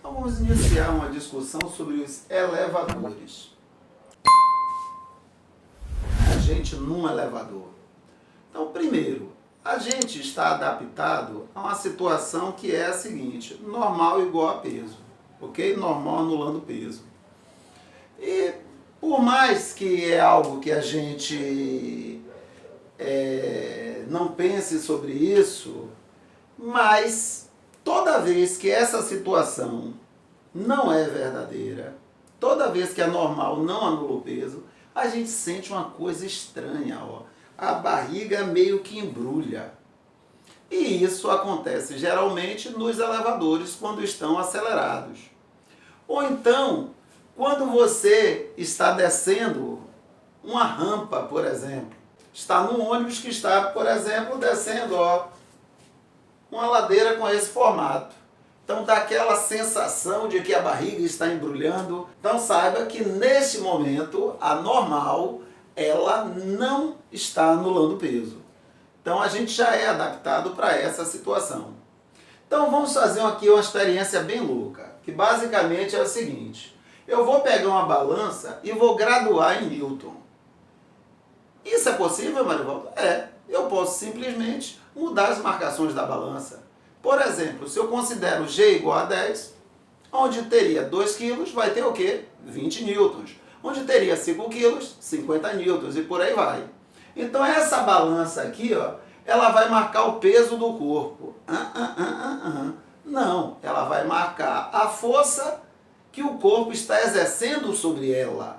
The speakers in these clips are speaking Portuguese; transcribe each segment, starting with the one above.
Então vamos iniciar uma discussão sobre os elevadores. A gente num elevador. Então, primeiro, a gente está adaptado a uma situação que é a seguinte: normal igual a peso, ok? Normal anulando peso. E por mais que é algo que a gente não pense sobre isso, mas toda vez que essa situação não é verdadeira, toda vez que é normal não anula o peso, a gente sente uma coisa estranha, ó. A barriga meio que embrulha. E isso acontece geralmente nos elevadores quando estão acelerados. Ou então, quando você está descendo uma rampa, por exemplo. Está num ônibus que está, por exemplo, descendo uma ladeira com esse formato. Então dá aquela sensação de que a barriga está embrulhando. Então saiba que neste momento a normal ela não está anulando peso. Então a gente já é adaptado para essa situação. Então vamos fazer aqui uma experiência bem louca, que basicamente é o seguinte: eu vou pegar uma balança e vou graduar em Newton. Isso é possível, Marivaldo? É. Eu posso simplesmente mudar as marcações da balança. Por exemplo, se eu considero G igual a 10, onde teria 2 kg, vai ter o quê? 20 newtons. Onde teria 5 kg, 50 newtons e por aí vai. Então essa balança aqui, ó, ela vai marcar o peso do corpo. Não, ela vai marcar a força que o corpo está exercendo sobre ela.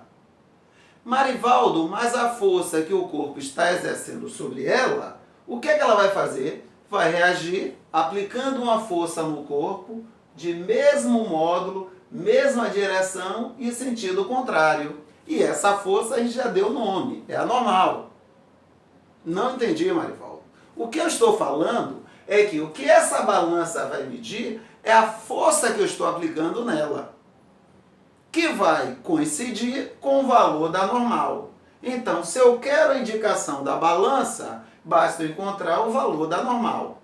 Marivaldo, mas a força que o corpo está exercendo sobre ela, o que é que ela vai fazer? Vai reagir aplicando uma força no corpo de mesmo módulo, mesma direção e sentido contrário. E essa força a gente já deu nome, é a normal. Não entendi, Marivaldo. O que eu estou falando é que o que essa balança vai medir é a força que eu estou aplicando nela, que vai coincidir com o valor da normal. Então, se eu quero a indicação da balança, basta eu encontrar o valor da normal.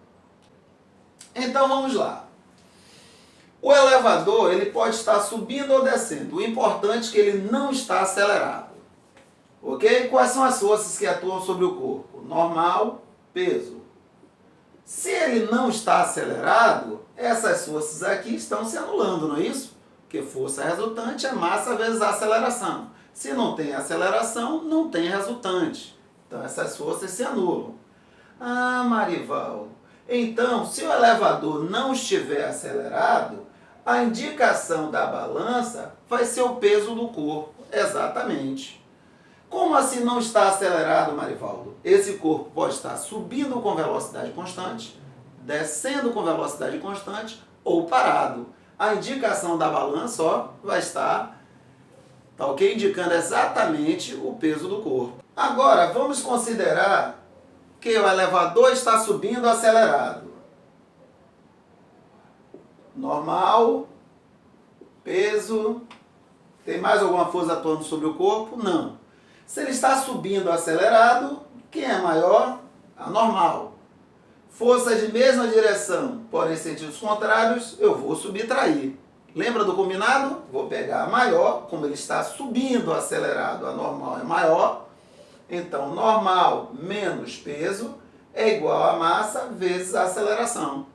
Então, vamos lá. O elevador ele pode estar subindo ou descendo. O importante é que ele não está acelerado. Ok? Quais são as forças que atuam sobre o corpo? Normal, peso. Se ele não está acelerado, essas forças aqui estão se anulando, não é isso? Porque força resultante é massa vezes a aceleração. Se não tem aceleração, não tem resultante. Então essas forças se anulam. Ah, Marivaldo, então se o elevador não estiver acelerado, a indicação da balança vai ser o peso do corpo. Exatamente. Como assim não está acelerado, Marivaldo? Esse corpo pode estar subindo com velocidade constante, descendo com velocidade constante ou parado. A indicação da balança, ó, vai estar, tá ok? Indicando exatamente o peso do corpo. Agora, vamos considerar que o elevador está subindo acelerado. Normal, peso. Tem mais alguma força atuando sobre o corpo? Não. Se ele está subindo acelerado, quem é maior? A normal. Força de mesma direção, porém sentidos contrários, eu vou subtrair. Lembra do combinado? Vou pegar a maior, como ele está subindo acelerado, a normal é maior. Então, normal menos peso é igual a massa vezes a aceleração.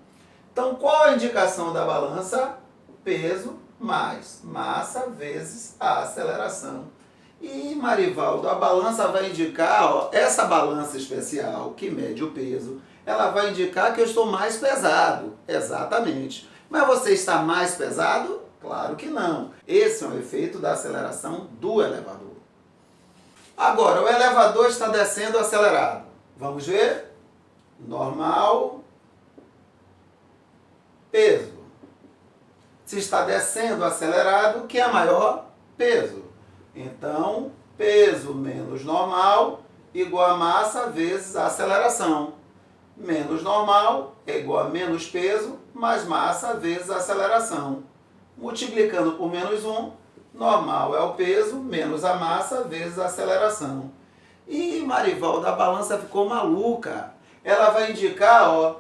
Então, qual a indicação da balança? Peso mais massa vezes a aceleração. E, Marivaldo, a balança vai indicar, ó, essa balança especial que mede o peso, ela vai indicar que eu estou mais pesado. Exatamente. Mas você está mais pesado? Claro que não. Esse é um efeito da aceleração do elevador. Agora, o elevador está descendo acelerado. Vamos ver? Normal, peso. Se está descendo acelerado, que é maior? Peso. Então, peso menos normal igual a massa vezes a aceleração. Menos normal é igual a menos peso mais massa vezes a aceleração. Multiplicando por menos 1, normal é o peso menos a massa vezes a aceleração. E, Marivaldo, a balança ficou maluca. Ela vai indicar, ó,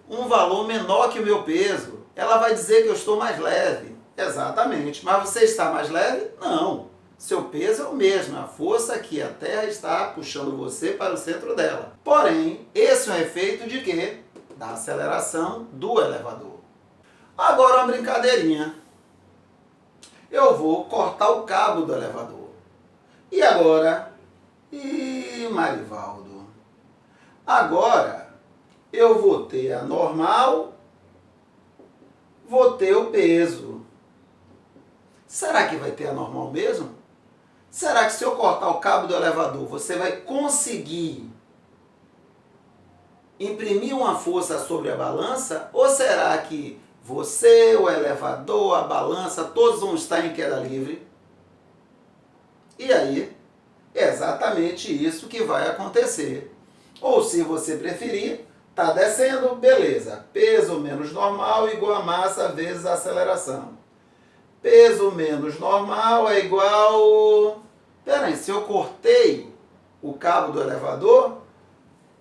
um valor menor que o meu peso. ela vai dizer que eu estou mais leve. Exatamente. Mas você está mais leve? Não. Seu peso é o mesmo, a força que a Terra está puxando você para o centro dela. Porém, esse é um efeito de quê? Da aceleração do elevador. Agora uma brincadeirinha. Eu vou cortar o cabo do elevador. E agora? Marivaldo. Agora eu vou ter a normal, vou ter o peso. Será que vai ter a normal mesmo? Será que se eu cortar o cabo do elevador, você vai conseguir imprimir uma força sobre a balança? Ou será que você, o elevador, a balança, todos vão estar em queda livre? E aí, é exatamente isso que vai acontecer. Ou se você preferir, está descendo, beleza. Peso menos normal igual a massa vezes a aceleração. Peso menos normal é igual... Peraí, se eu cortei o cabo do elevador,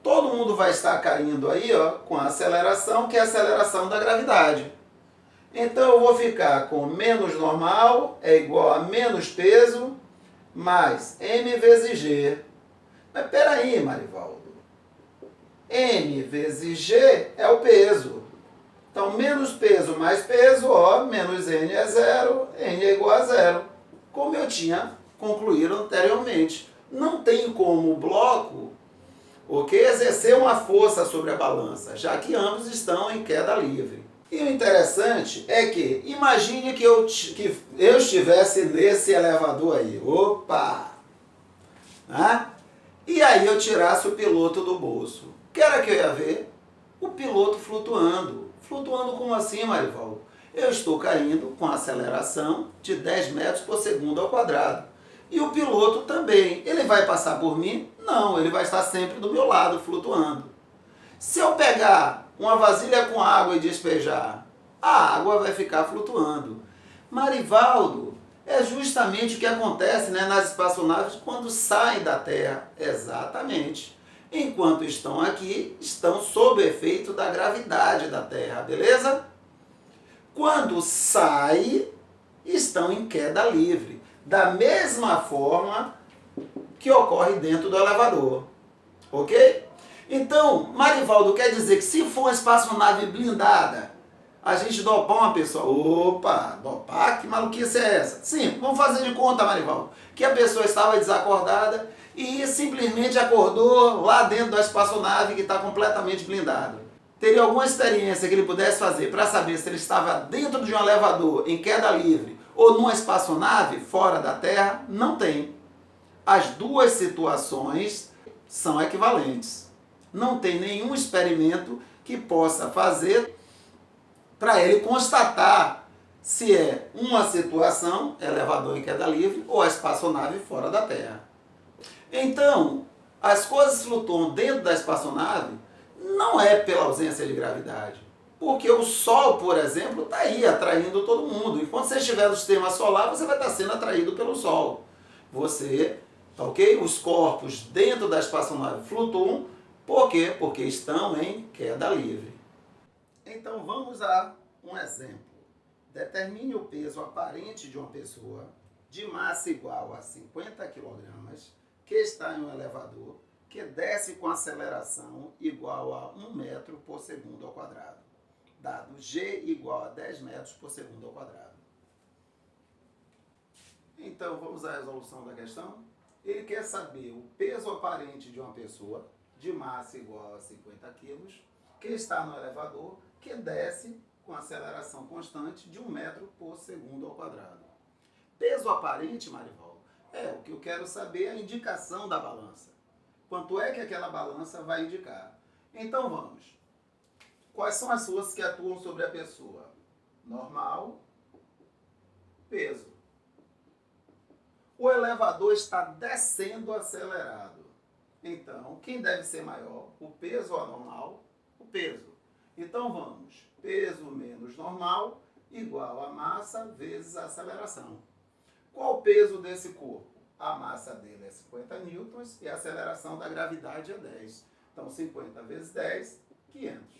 todo mundo vai estar caindo aí, ó, com a aceleração, que é a aceleração da gravidade. Então eu vou ficar com menos normal é igual a menos peso mais m vezes g. Mas peraí, Marivaldo. M vezes g é o peso. Então, menos peso mais peso, ó, menos n é zero, n é igual a zero. Como eu tinha concluído anteriormente. Não tem como o bloco, ok, exercer uma força sobre a balança, já que ambos estão em queda livre. E o interessante é que, imagine que eu estivesse nesse elevador aí. Opa! Né? E aí eu tirasse o piloto do bolso. O que era que eu ia ver? O piloto flutuando. Flutuando como assim, Marivaldo? Eu estou caindo com aceleração de 10 metros por segundo ao quadrado. E o piloto também. Ele vai passar por mim? Não, ele vai estar sempre do meu lado, flutuando. Se eu pegar uma vasilha com água e despejar, a água vai ficar flutuando. Marivaldo, é justamente o que acontece, né, nas espaçonaves quando saem da Terra. Exatamente. Enquanto estão aqui, estão sob o efeito da gravidade da Terra, beleza? Quando saem, estão em queda livre. Da mesma forma que ocorre dentro do elevador. Ok? Então, Marivaldo, quer dizer que se for uma espaçonave blindada, a gente dopar uma pessoa. Opa, dopar? Que maluquice é essa? Sim, vamos fazer de conta, Marivaldo, que a pessoa estava desacordada e simplesmente acordou lá dentro da espaçonave que está completamente blindado. Teria alguma experiência que ele pudesse fazer para saber se ele estava dentro de um elevador em queda livre ou numa espaçonave fora da Terra? Não tem. As duas situações são equivalentes. Não tem nenhum experimento que possa fazer para ele constatar se é uma situação, elevador em queda livre, ou a espaçonave fora da Terra. Então, as coisas flutuam dentro da espaçonave não é pela ausência de gravidade. Porque o Sol, por exemplo, está aí atraindo todo mundo. Enquanto você estiver no sistema solar, você vai estar sendo atraído pelo Sol. Você, ok? Os corpos dentro da espaçonave flutuam. Por quê? Porque estão em queda livre. Então vamos a um exemplo. Determine o peso aparente de uma pessoa de massa igual a 50 kg que está em um elevador que desce com aceleração igual a 1 metro por segundo ao quadrado. Dado G igual a 10 metros por segundo ao quadrado. Então vamos à resolução da questão. Ele quer saber o peso aparente de uma pessoa de massa igual a 50 kg que está no elevador que desce com aceleração constante de 1 metro por segundo ao quadrado. Peso aparente, Marivaldo, o que eu quero saber é a indicação da balança. Quanto é que aquela balança vai indicar? Então vamos. Quais são as forças que atuam sobre a pessoa? Normal, peso. O elevador está descendo acelerado. Então, quem deve ser maior? O peso ou a normal? O peso. Então vamos. Peso menos normal igual a massa vezes a aceleração. Qual o peso desse corpo? A massa dele é 50 newtons e a aceleração da gravidade é 10. Então 50 vezes 10, 500.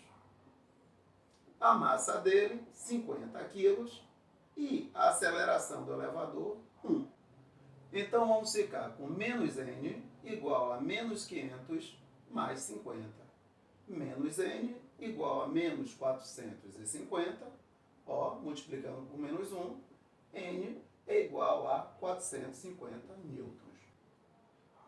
a massa dele, 50 quilos, e a aceleração do elevador, 1. Então, vamos ficar com menos n igual a menos 500 mais 50. Menos n igual a menos 450, multiplicando por menos 1, n é igual a 450 newtons.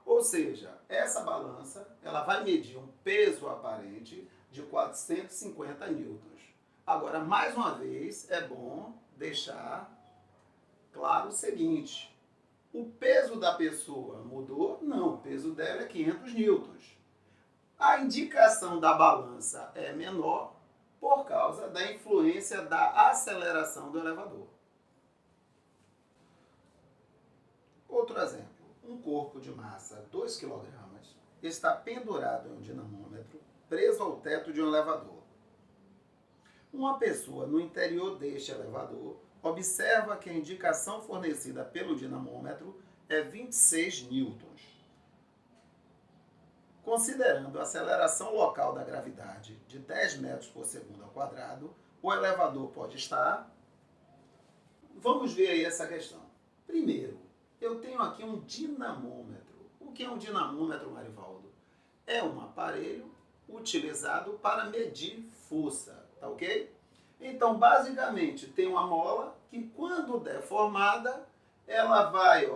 Ou seja, essa balança ela vai medir um peso aparente de 450 newtons. Agora, mais uma vez, é bom deixar claro o seguinte: o peso da pessoa mudou? Não, o peso dela é 500 newtons. A indicação da balança é menor por causa da influência da aceleração do elevador. Outro exemplo. Um corpo de massa 2 kg está pendurado em um dinamômetro preso ao teto de um elevador. Uma pessoa no interior deste elevador observa que a indicação fornecida pelo dinamômetro é 26 newtons. Considerando a aceleração local da gravidade de 10 metros por segundo ao quadrado, o elevador pode estar... Vamos ver aí essa questão. Primeiro, eu tenho aqui um dinamômetro. O que é um dinamômetro, Marivaldo? É um aparelho utilizado para medir força, tá ok? Então, basicamente, tem uma mola que, quando deformada, ela vai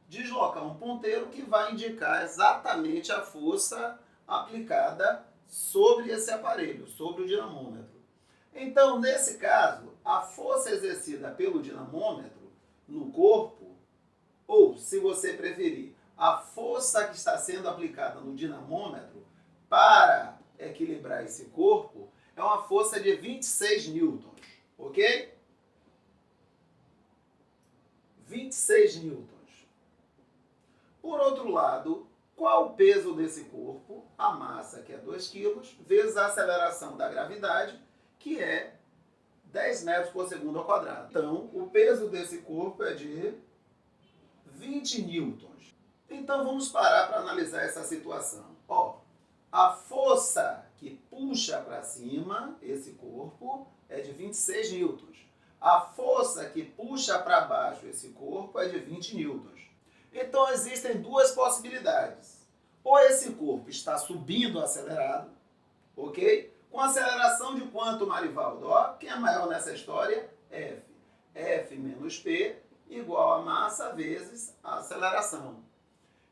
deslocar um ponteiro que vai indicar exatamente a força aplicada sobre esse aparelho, sobre o dinamômetro. Então, nesse caso, a força exercida pelo dinamômetro no corpo, ou, se você preferir, a força que está sendo aplicada no dinamômetro para equilibrar esse corpo, é uma força de 26 newtons, ok? 26 newtons. Por outro lado, qual o peso desse corpo? A massa, que é 2 kg, vezes a aceleração da gravidade, que é 10 metros por segundo ao quadrado. Então, o peso desse corpo é de 20 newtons. Então, vamos parar para analisar essa situação. A força que puxa para cima esse corpo é de 26 newtons. A força que puxa para baixo esse corpo é de 20 newtons. Então, existem duas possibilidades. Ou esse corpo está subindo acelerado, ok? Com aceleração de quanto, Marivaldo? Quem é maior nessa história? F. F menos P igual a massa vezes a aceleração.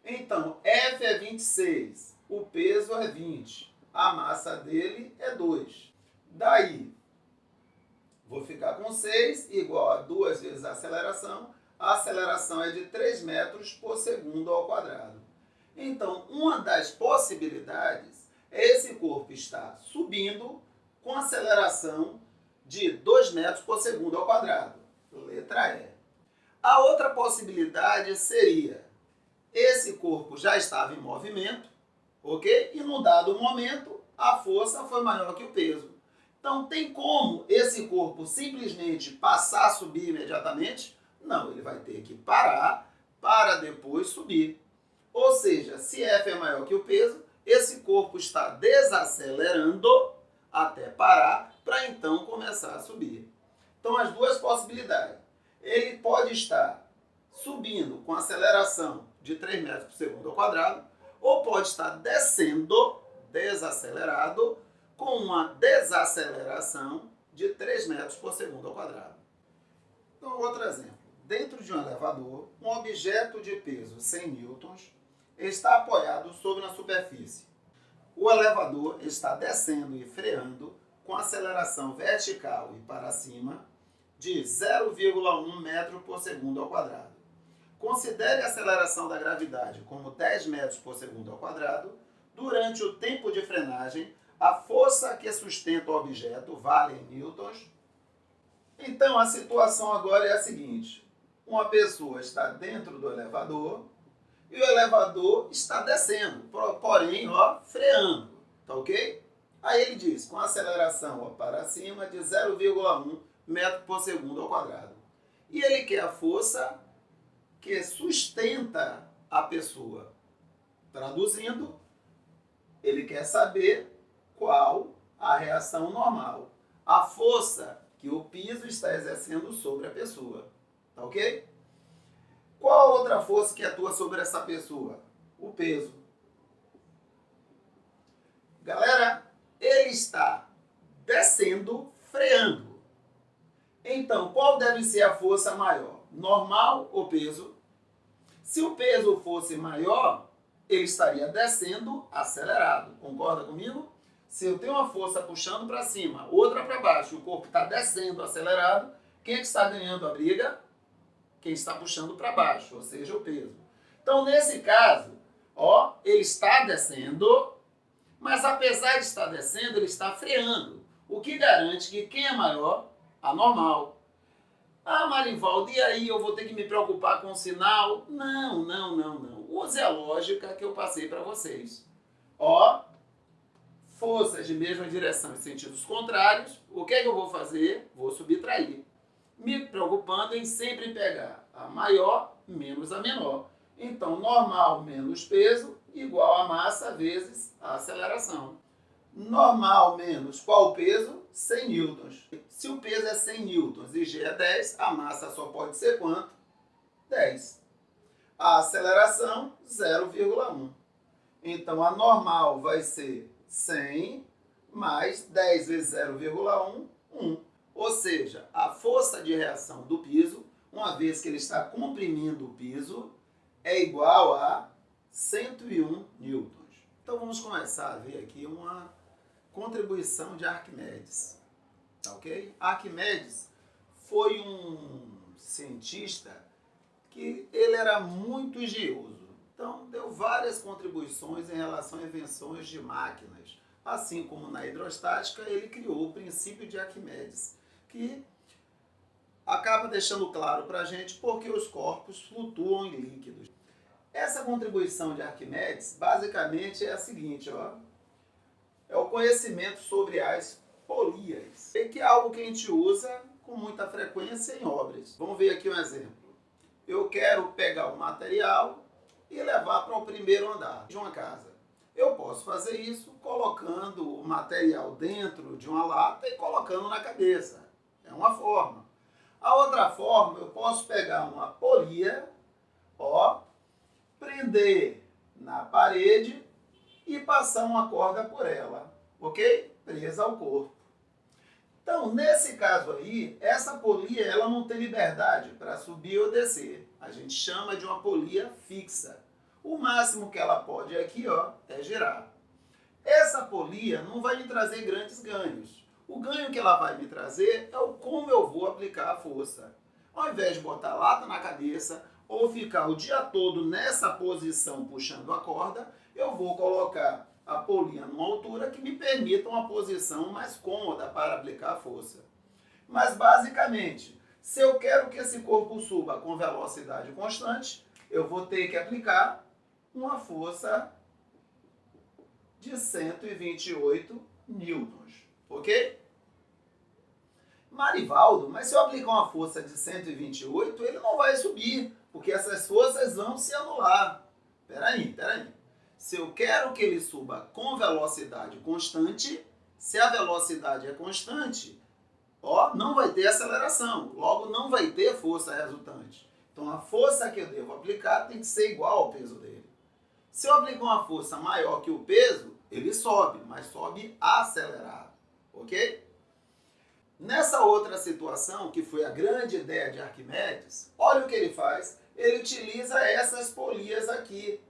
Então, F é 26, o peso é 20, a massa dele é 2. Daí, vou ficar com 6 igual a 2 vezes a aceleração é de 3 metros por segundo ao quadrado. Então, uma das possibilidades é esse corpo estar subindo com aceleração de 2 metros por segundo ao quadrado. Letra E. A outra possibilidade seria, esse corpo já estava em movimento, ok? E num dado momento, a força foi maior que o peso. Então, tem como esse corpo simplesmente passar a subir imediatamente? Não, ele vai ter que parar para depois subir. Ou seja, se F é maior que o peso, esse corpo está desacelerando até parar para então começar a subir. Então, as duas possibilidades. Ele pode estar subindo com aceleração de 3 metros por segundo ao quadrado, ou pode estar descendo, desacelerado, com uma desaceleração de 3 metros por segundo ao quadrado. Então, outro exemplo. Dentro de um elevador, um objeto de peso 100 newtons está apoiado sobre uma superfície. O elevador está descendo e freando com aceleração vertical e para cima de 0,1 metro por segundo ao quadrado. Considere a aceleração da gravidade como 10 metros por segundo ao quadrado. Durante o tempo de frenagem, a força que sustenta o objeto vale em newtons. Então, a situação agora é a seguinte. Uma pessoa está dentro do elevador e o elevador está descendo, porém, freando, tá ok? Aí ele diz, com aceleração para cima de 0,1 metro por segundo ao quadrado. E ele quer a força que sustenta a pessoa. Traduzindo, ele quer saber qual a reação normal. a força que o piso está exercendo sobre a pessoa. Tá ok? Qual a outra força que atua sobre essa pessoa? O peso. Galera, ele está descendo, freando. Então, qual deve ser a força maior? Normal ou peso? Se o peso fosse maior, ele estaria descendo acelerado. Concorda comigo? Se eu tenho uma força puxando para cima, outra para baixo, e o corpo está descendo acelerado, quem é que está ganhando a briga? Quem está puxando para baixo, ou seja, o peso. Então, nesse caso, ó, ele está descendo, mas apesar de estar descendo, ele está freando. O que garante que quem é maior? A normal. Ah, Marivaldo, e aí eu vou ter que me preocupar com o sinal? Não, não, não, não. Use a lógica que eu passei para vocês. Ó, forças de mesma direção em sentidos contrários, o que é que eu vou fazer? Vou subtrair. Me preocupando em sempre pegar a maior menos a menor. Então, normal menos peso igual a massa vezes a aceleração. Normal menos qual o peso? 100 newtons. Se o peso é 100 newtons e G é 10, a massa só pode ser quanto? 10. A aceleração, 0,1. Então, a normal vai ser 100 mais 10 vezes 0,1, 1. Ou seja, a força de reação do piso, uma vez que ele está comprimindo o piso, é igual a 101 newtons. Então, vamos começar a ver aqui uma contribuição de Arquimedes. Tá ok? Arquimedes foi um cientista que ele era muito engenhoso. Então, deu várias contribuições em relação a invenções de máquinas. Assim como na hidrostática, ele criou o princípio de Arquimedes, que acaba deixando claro para a gente porque os corpos flutuam em líquidos. Essa contribuição de Arquimedes, basicamente, é a seguinte, ó. É o conhecimento sobre as polias, que é algo que a gente usa com muita frequência em obras. Vamos ver aqui um exemplo. Eu quero pegar o material e levar para o primeiro andar de uma casa. Eu posso fazer isso colocando o material dentro de uma lata e colocando na cabeça. É uma forma. A outra forma, eu posso pegar uma polia, ó, prender na parede e passar uma corda por ela, ok? Presa ao corpo. Então, nesse caso aí, essa polia ela não tem liberdade para subir ou descer. A gente chama de uma polia fixa. O máximo que ela pode aqui, ó, é girar. Essa polia não vai me trazer grandes ganhos. O ganho que ela vai me trazer é o como eu vou aplicar a força. Ao invés de botar a lata na cabeça ou ficar o dia todo nessa posição puxando a corda, eu vou colocar a polia numa altura que me permita uma posição mais cômoda para aplicar a força. Mas basicamente, se eu quero que esse corpo suba com velocidade constante, eu vou ter que aplicar uma força de 128 newtons, ok? Marivaldo, mas se eu aplicar uma força de 128, ele não vai subir, porque essas forças vão se anular. Peraí. Se eu quero que ele suba com velocidade constante, se a velocidade é constante, ó, não vai ter aceleração, logo não vai ter força resultante. Então a força que eu devo aplicar tem que ser igual ao peso dele. Se eu aplicar uma força maior que o peso, ele sobe, mas sobe acelerado, ok? Nessa outra situação, que foi a grande ideia de Arquimedes, olha o que ele faz. Ele utiliza essas polias aqui.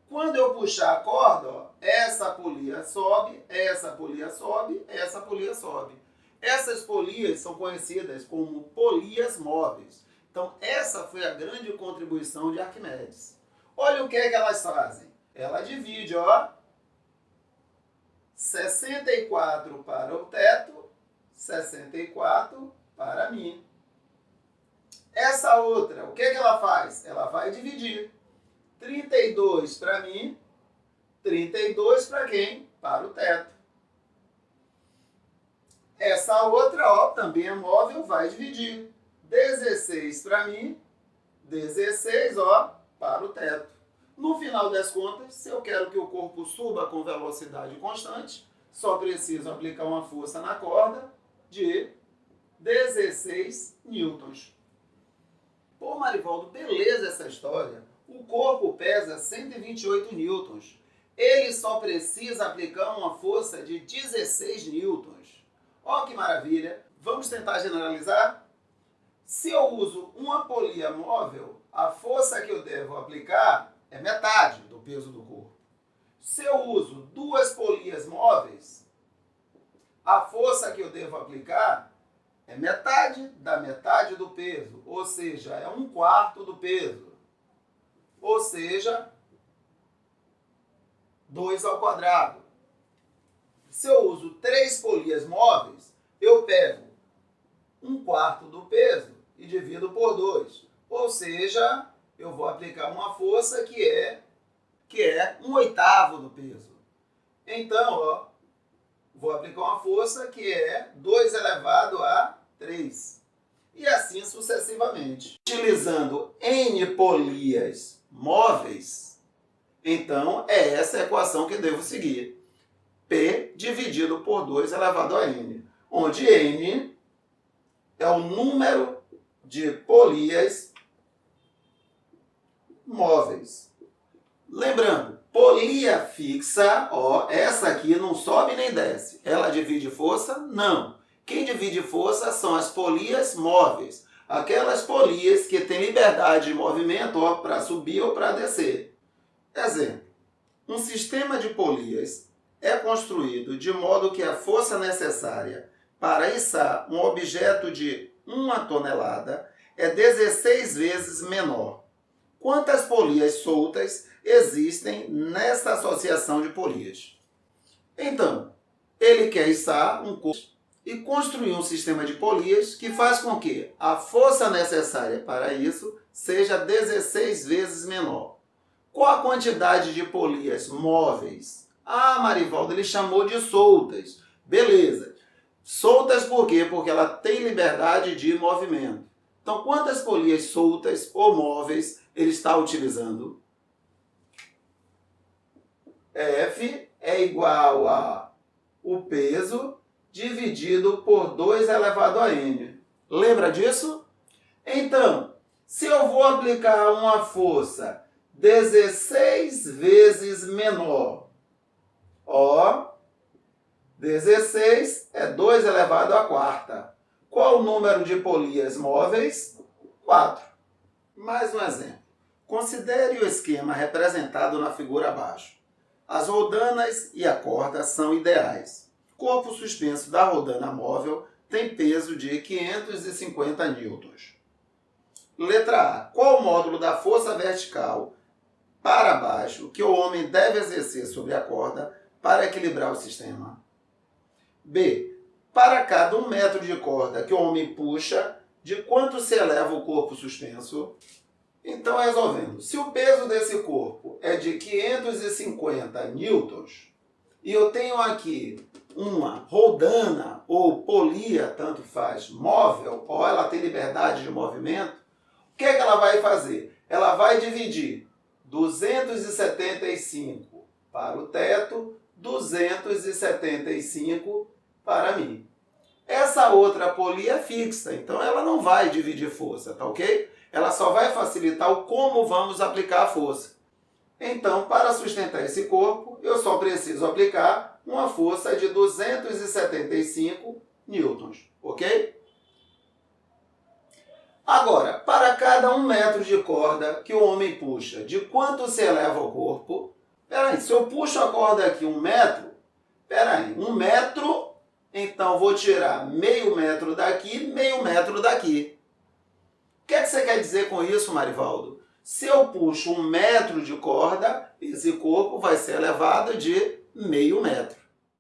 Quando eu puxar a corda, ó, essa polia sobe, essa polia sobe, essa polia sobe. Essas polias são conhecidas como polias móveis. Então, essa foi a grande contribuição de Arquimedes. Olha o que é que elas fazem. Ela divide, ó, 64 para o teto, 64 para mim. Essa outra, o que é que ela faz? Ela vai dividir 32 para mim, 32 para quem? Para o teto. Essa outra, ó, também é móvel, vai dividir 16 para mim, 16, ó, para o teto. No final das contas, se eu quero que o corpo suba com velocidade constante, só preciso aplicar uma força na corda de 16 newtons. Pô, Marivaldo, beleza essa história. O corpo pesa 128 newtons. Ele só precisa aplicar uma força de 16 newtons. Ó que maravilha! Vamos tentar generalizar? Se eu uso uma polia móvel, a força que eu devo aplicar é metade do peso do corpo. Se eu uso duas polias móveis, a força que eu devo aplicar é metade da metade do peso, ou seja, é 1/4 do peso. Ou seja, 2 ao quadrado. Se eu uso 3 polias móveis, eu pego 1/4 do peso e divido por 2. Ou seja, eu vou aplicar uma força que é 1/8 do peso. Então, ó, vou aplicar uma força que é 2 elevado a 3. E assim sucessivamente. Utilizando N polias móveis, então é essa a equação que devo seguir. P dividido por 2 elevado a N. Onde N é o número de polias móveis. Lembrando, polia fixa, ó, essa aqui não sobe nem desce. Ela divide força? Não. Quem divide força são as polias móveis. Aquelas polias que têm liberdade de movimento para subir ou para descer. Exemplo, um sistema de polias é construído de modo que a força necessária para içar um objeto de 1 tonelada é 16 vezes menor. Quantas polias soltas existem nessa associação de polias? Então, ele quer içar um corpo e construir um sistema de polias que faz com que a força necessária para isso seja 16 vezes menor. Qual a quantidade de polias móveis? Ah, Marivaldo, ele chamou de soltas. Beleza. Soltas por quê? Porque ela tem liberdade de movimento. Então, quantas polias soltas ou móveis ele está utilizando? F é igual a o peso dividido por 2 elevado a N. Lembra disso? Então, se eu vou aplicar uma força 16 vezes menor, ó, 16 é 2 elevado a 4. Qual o número de polias móveis? 4. Mais um exemplo. Considere o esquema representado na figura abaixo. As roldanas e a corda são ideais. O corpo suspenso da roldana móvel tem peso de 550 newtons. Letra A. Qual o módulo da força vertical para baixo que o homem deve exercer sobre a corda para equilibrar o sistema? B. Para cada 1 metro de corda que o homem puxa, de quanto se eleva o corpo suspenso? Então, resolvendo. Se o peso desse corpo é de 550 newtons, e eu tenho aqui uma roldana ou polia, tanto faz, móvel, ou ela tem liberdade de movimento, o que é que ela vai fazer? Ela vai dividir 275 para o teto, 275 para mim. Essa outra polia é fixa, então ela não vai dividir força, tá ok? Ela só vai facilitar o como vamos aplicar a força. Então, para sustentar esse corpo, eu só preciso aplicar uma força de 275 newtons, ok? Agora, para cada 1 metro de corda que o homem puxa, de quanto se eleva o corpo? Peraí, se eu puxo a corda aqui 1 metro, 1 metro, então vou tirar meio metro daqui, meio metro daqui. O que é que você quer dizer com isso, Marivaldo? Se eu puxo 1 metro de corda, esse corpo vai ser elevado de meio metro.